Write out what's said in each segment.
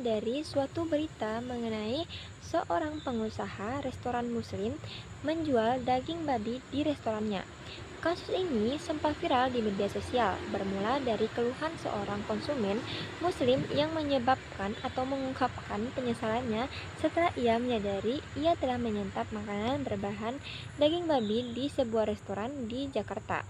dari suatu berita mengenai seorang pengusaha restoran Muslim menjual daging babi di restorannya. Kasus ini sempat viral di media sosial, bermula dari keluhan seorang konsumen Muslim yang menyebabkan atau mengungkapkan penyesalannya setelah ia menyadari ia telah menyantap makanan berbahan daging babi di sebuah restoran di Jakarta.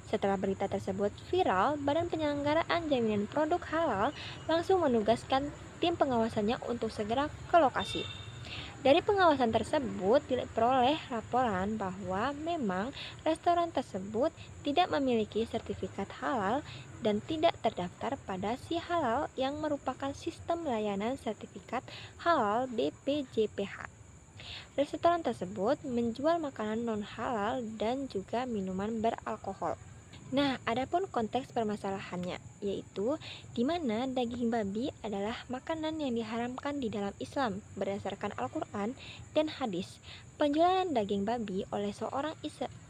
Setelah berita tersebut viral, Badan Penyelenggaraan Jaminan Produk Halal langsung menugaskan tim pengawasannya untuk segera ke lokasi. Dari pengawasan tersebut diperoleh laporan bahwa memang restoran tersebut tidak memiliki sertifikat halal dan tidak terdaftar pada Si Halal yang merupakan sistem layanan sertifikat halal BPJPH. Restoran tersebut menjual makanan non-halal dan juga minuman beralkohol. Nah, adapun konteks permasalahannya, yaitu di mana daging babi adalah makanan yang diharamkan di dalam Islam berdasarkan Al-Quran dan hadis. Penjualan daging babi oleh seorang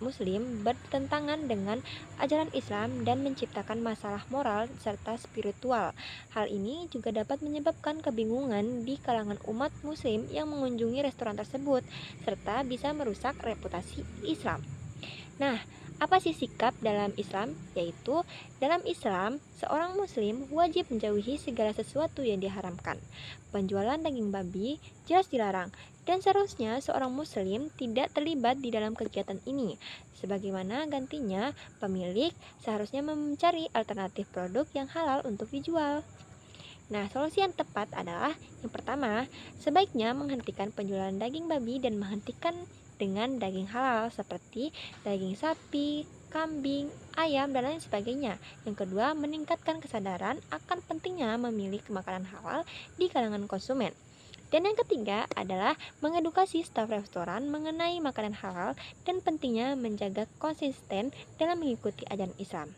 Muslim bertentangan dengan ajaran Islam dan menciptakan masalah moral serta spiritual. Hal ini juga dapat menyebabkan kebingungan di kalangan umat Muslim yang mengunjungi restoran tersebut, serta bisa merusak reputasi Islam. Nah, apa sih sikap dalam Islam? Yaitu, dalam Islam, seorang muslim wajib menjauhi segala sesuatu yang diharamkan. Penjualan daging babi jelas dilarang, dan seharusnya seorang muslim tidak terlibat di dalam kegiatan ini. Sebagaimana gantinya, pemilik seharusnya mencari alternatif produk yang halal untuk dijual. Nah, solusi yang tepat adalah yang pertama, sebaiknya menghentikan penjualan daging babi dan menghentikan dengan daging halal seperti daging sapi, kambing, ayam, dan lain sebagainya. Yang kedua, meningkatkan kesadaran akan pentingnya memilih makanan halal di kalangan konsumen. Dan yang ketiga adalah mengedukasi staf restoran mengenai makanan halal dan pentingnya menjaga konsisten dalam mengikuti ajaran Islam,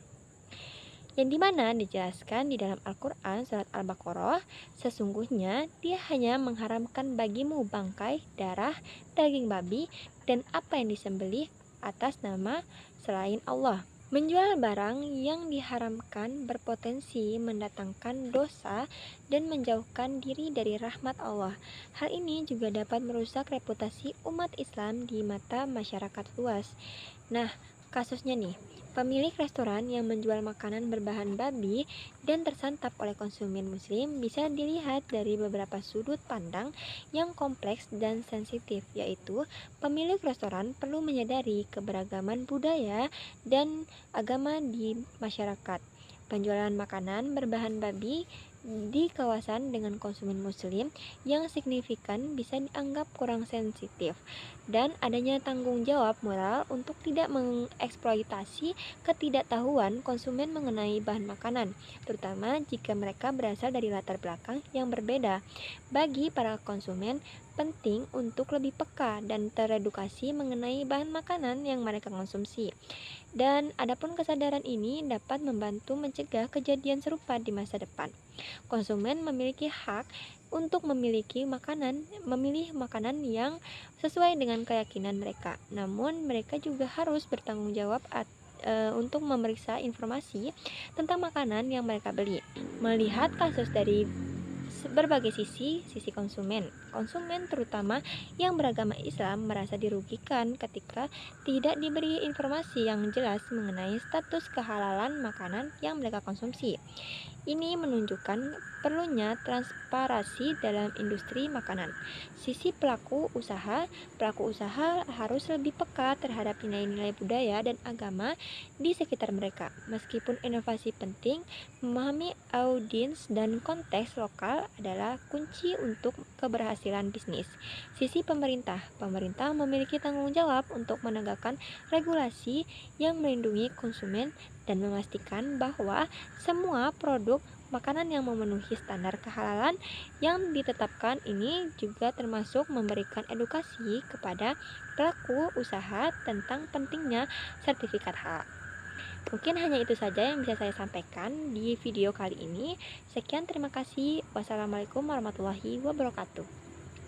yang dimana dijelaskan di dalam Al-Quran surat Al-Baqarah, sesungguhnya dia hanya mengharamkan bagimu bangkai, darah, daging babi, dan apa yang disembelih atas nama selain Allah. Menjual barang yang diharamkan berpotensi mendatangkan dosa dan menjauhkan diri dari rahmat Allah. Hal ini juga dapat merusak reputasi umat Islam di mata masyarakat luas. Nah, kasusnya nih, pemilik restoran yang menjual makanan berbahan babi dan tersantap oleh konsumen muslim bisa dilihat dari beberapa sudut pandang yang kompleks dan sensitif, yaitu pemilik restoran perlu menyadari keberagaman budaya dan agama di masyarakat. Penjualan makanan berbahan babi di kawasan dengan konsumen muslim yang signifikan bisa dianggap kurang sensitif, dan adanya tanggung jawab moral untuk tidak mengeksploitasi ketidaktahuan konsumen mengenai bahan makanan, terutama jika mereka berasal dari latar belakang yang berbeda. Bagi para konsumen, penting untuk lebih peka dan teredukasi mengenai bahan makanan yang mereka konsumsi. Dan adapun kesadaran ini dapat membantu mencegah kejadian serupa di masa depan. Konsumen memiliki hak untuk memilih makanan yang sesuai dengan keyakinan mereka. Namun, mereka juga harus bertanggung jawab untuk memeriksa informasi tentang makanan yang mereka beli. Melihat kasus dari berbagai sisi konsumen. Konsumen terutama yang beragama Islam merasa dirugikan ketika tidak diberi informasi yang jelas mengenai status kehalalan makanan yang mereka konsumsi. Ini menunjukkan perlunya transparansi dalam industri makanan. Sisi pelaku usaha harus lebih peka terhadap nilai-nilai budaya dan agama di sekitar mereka. Meskipun inovasi penting, memahami audiens dan konteks lokal adalah kunci untuk keberhasilan bisnis. Sisi pemerintah memiliki tanggung jawab untuk menegakkan regulasi yang melindungi konsumen dan memastikan bahwa semua produk makanan yang memenuhi standar kehalalan yang ditetapkan ini juga termasuk memberikan edukasi kepada pelaku usaha tentang pentingnya sertifikat halal. Mungkin hanya itu saja yang bisa saya sampaikan di video kali ini. Sekian, terima kasih. Wassalamualaikum warahmatullahi wabarakatuh.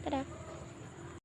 Dadah.